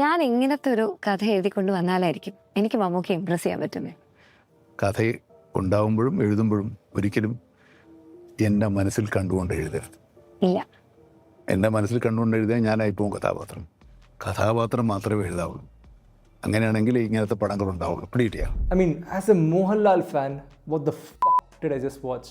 ഞാൻ ഇങ്ങനത്തെ ഒരു കഥ എഴുതിക്കൊണ്ട് വന്നാലായിരിക്കും എനിക്ക് മമ്മൂക്കയെ ഇംപ്രസ് ചെയ്യാൻ പറ്റുന്നത്. കഥ ഉണ്ടാവുമ്പോഴും എഴുതുമ്പോഴും ഒരിക്കലും എൻ്റെ മനസ്സിൽ കണ്ടുകൊണ്ട് എഴുതരുത്. ഇല്ല, എൻ്റെ മനസ്സിൽ കണ്ടുകൊണ്ട് എഴുതിയാൽ ഞാനായിപ്പോവും കഥാപാത്രം മാത്രമേ എഴുതാവുള്ളൂ. അങ്ങനെയാണെങ്കിൽ ഇങ്ങനത്തെ പടങ്ങൾ ഉണ്ടാവുള്ളൂ. Pleat I mean, as a Mohanlal fan, what the fuck did I just watch?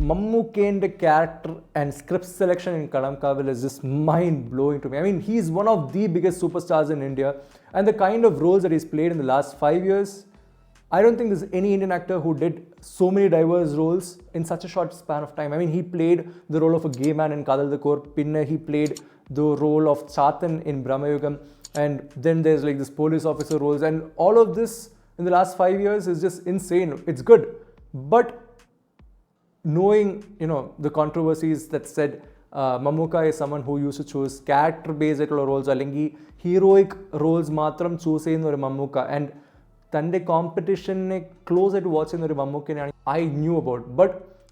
Mammookka's character and script selection in KALAMKAVAL is just mind-blowing to me. I mean, he's one of the biggest superstars in India, and the kind of roles that he's played in the last 5 years, I don't think there's any Indian actor who did so many diverse roles in such a short span of time. I mean, he played the role of a gay man in Kadal the Kor, Pinna he played the role of Chatan in Brahmayugam, and then there's like this police officer roles, and all of this in the last 5 years is just insane. It's good, but knowing, you know, the controversies that said Mammookka is someone who used to choose character-based roles, allengi heroic roles matram choose cheyyunna oru Mammookka, and tande competition ne closer to watching oru Mammookka I knew about, but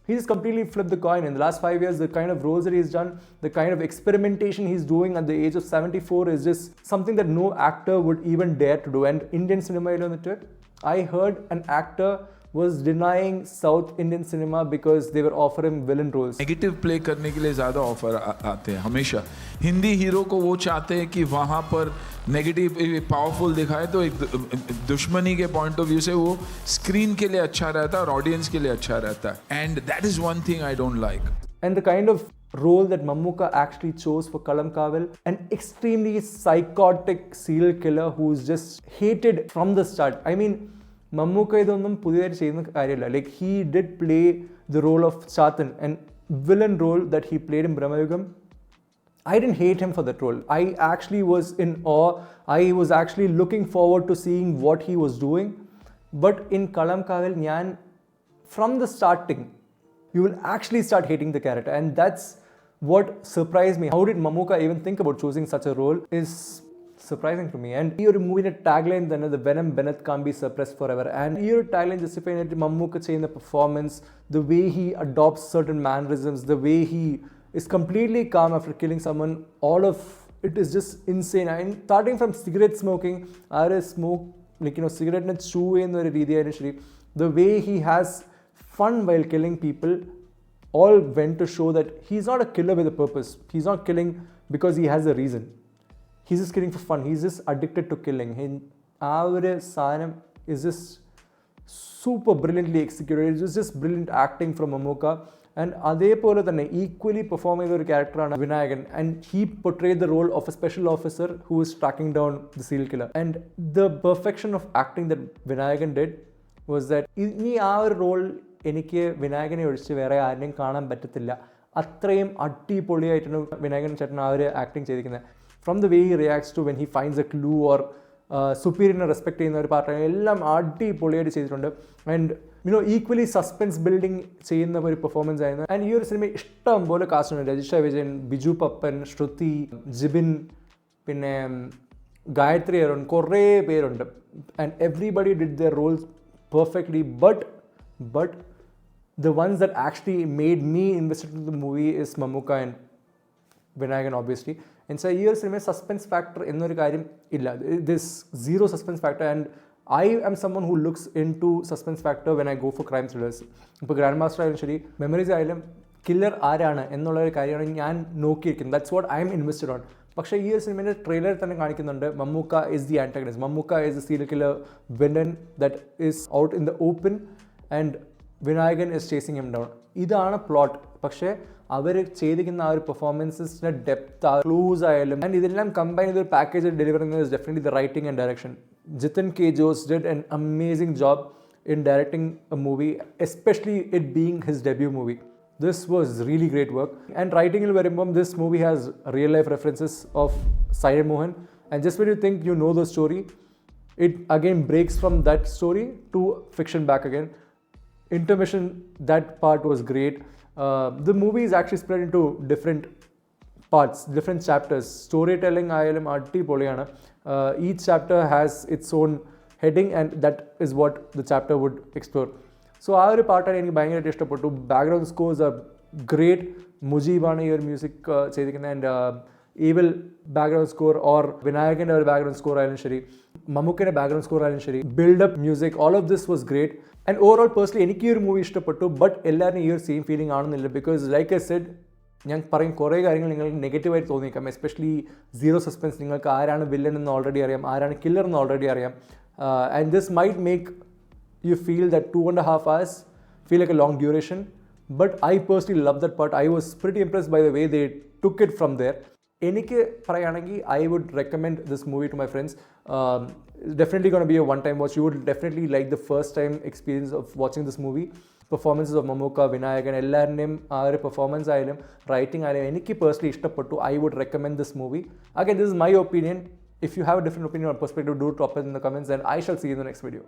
he's completely flipped the coin. In the last 5 years, the kind of roles that he's done, the kind of experimentation he's doing at the age of 74 is just something that no actor would even dare to do. And Indian cinema, I heard an actor was denying South Indian cinema because they were offering villain roles. Negative play करने के लिए ज़्यादा offer आते हैं हमेशा. Hindi hero को वो चाहते हैं कि वहाँ पर नेगेटिव पावरफुल दिखाए, तो एक दुश्मनी के पॉइंट ऑफ व्यू से वो स्क्रीन के लिए अच्छा रहता है और ऑडियंस के लिए अच्छा रहता है. And that is one thing I don't like. And the kind of role that Mammookka actually chose for KALAMKAVAL, an extremely psychotic serial killer who's just hated from the start. I mean, Mammookka ഇതൊന്നും പുതിയതായിട്ട് ചെയ്യുന്ന കാര്യമില്ല. Like, he did play the role of Chatan, and villain role that he played in Brahmayugam. I didn't hate him for that role. I actually was in awe. I was actually looking forward to seeing what he was doing. But in KALAMKAVAL, from the starting, you will actually start hating the character, and that's what surprised me. How did Mammookka even think about choosing such a role is surprising to me. And your movie tagline then the venom Bennett can't be suppressed forever, and your tagline justifying it Mammookka in the performance, the way he adopts certain mannerisms, the way he is completely calm after killing someone, all of it is just insane. And starting from cigarette smoking, cigarette net chew in the the way he has fun while killing people, all went to show that he's not a killer with a purpose. He's not killing because he has a reason. He's just killing for fun. He's just addicted to killing. Our Sanam is just super brilliantly executed. It was just brilliant acting from Mammookka. And അതേപോലെ തന്നെ equally perform ചെയ്ത ഒരു ക്യാരക്ടറാണ് Vinayakan, and he portrayed the role of a special officer who is tracking down the serial killer. And the perfection of acting that Vinayakan did was that ഇനി ആ ഒരു role എനിക്ക് വിനായകനെ ഒഴിച്ച് വേറെ ആരെയും കാണാൻ പറ്റത്തില്ല. അത്രയും അടിപൊളിയായിട്ടാണ് വിനായകൻ ചേട്ടൻ ആ ഒരു ആക്ടിങ് ചെയ്തിരിക്കുന്നത്. From the way he reacts to when he finds a clue or superior respect ചെയ്യുന്ന ഒരു പാർട്ട് എല്ലാം അടിപൊളിയായിട്ട് ചെയ്തിട്ടുണ്ട്. ആൻഡ് ഈക്വലി സസ്പെൻസ് ബിൽഡിങ് ചെയ്യുന്ന ഒരു പെർഫോമൻസ് ആയിരുന്നു. ആൻഡ് ഈ ഒരു സിനിമ ഇഷ്ടം പോലെ കാസ്റ്റ് ഉണ്ട്. രജിഷ വിജയൻ, ബിജു പപ്പൻ, ശ്രുതി, ജിബിൻ, പിന്നെ ഗായത്രി, അരുൺ, കുറേ പേരുണ്ട്. And everybody did their roles perfectly. But the ones that actually made me invested in the movie is Mammookka and Vinayakan, obviously. And so here cinema suspense factor ennoru karyam illa. This zero suspense factor, and I am someone who looks into suspense factor when I go for crime thrillers. ഇപ്പോൾ grand ആയാലും ശരി, memories ആയാലും killer ആരാണ് എന്നുള്ള ഒരു കാര്യമാണ് ഞാൻ നോക്കിയിരിക്കുന്നത്. That's what I am invested on. പക്ഷേ ഈ ഒരു സിനിമയുടെ ട്രെയിലർ തന്നെ കാണിക്കുന്നുണ്ട് Mammookka is the antagonist. Mammookka is the serial killer villain that is out in the open, and Vinayakan is chasing him down. ഇതാണ് പ്ലോട്ട്. പക്ഷേ അവർ ചെയ്തിരിക്കുന്ന ആ ഒരു പെർഫോമൻസിൻ്റെ ഡെപ്ത്, ക്ലൂസ് ആയാലും, ആൻഡ് ഇതെല്ലാം കമ്പൈൻ ചെയ്തൊരു പാക്കേജ് ഡെലിവർ ചെയ്യുന്നത് is definitely the writing and direction. Jitin K. Jose did an amazing job in directing a movie, especially it being his debut movie. This was really great work. And writing il varumbom, this movie has real life references of Sai Mohan, and just when you think you know the story, it again breaks from that story to fiction back again. Intermission, that part was great. The movie is actually spread into different parts, different chapters. Storytelling ayalum adipoliyana. Each chapter has its own heading, and that is what the chapter would explore. So ആ ഒരു പാട്ടാണ് എനിക്ക് ഭയങ്കരമായിട്ട് ഇഷ്ടപ്പെട്ടു. Background scores are great. മുജീബാണ് ഈ ഒരു music ചെയ്തിരിക്കുന്നത്. And evil background score or Vinayakan background score ആയാലും ശരി, മമ്മൂക്കയുടെ background score ആയാലും ശരി, build-up music, all of this was great. And overall, personally, എനിക്ക് ഈ ഒരു മൂവി ഇഷ്ടപ്പെട്ടു. ബട്ട് എല്ലാവരും ഈ ഒരു സെയിം ഫീലിംഗ് ആണെന്നില്ല. ബിക്കോസ് ലൈക്ക് ഐ സെഡ്, ഞാൻ പറയും കുറേ കാര്യങ്ങൾ നിങ്ങൾക്ക് നെഗറ്റീവായിട്ട് തോന്നിയേക്കാം. Especially zero suspense. നിങ്ങൾക്ക് ആരാണ് വില്ലൻ എന്ന് ഓൾറെഡി അറിയാം, ആരാണ് കില്ലർ എന്ന് ഓൾറെഡി അറിയാം. And this might make you feel that 2.5 hours feel like a long duration, but I personally love that part. I was pretty impressed by the way they took it from there. എനിക്ക് പറയുകയാണെങ്കിൽ I would recommend this movie to my friends. Definitely going to be a one-time watch. You would definitely like the first time experience of watching this movie. Performances of Mammookka, Vinayakan, എല്ലാവരുടെയും ആ ഒരു performance ആയാലും writing ആയാലും എനിക്ക് personally ഇഷ്ടപ്പെട്ടു. I would recommend this movie. Again, this is my opinion. If you have a different opinion or perspective, do drop it in the comments and I shall see you in the next video.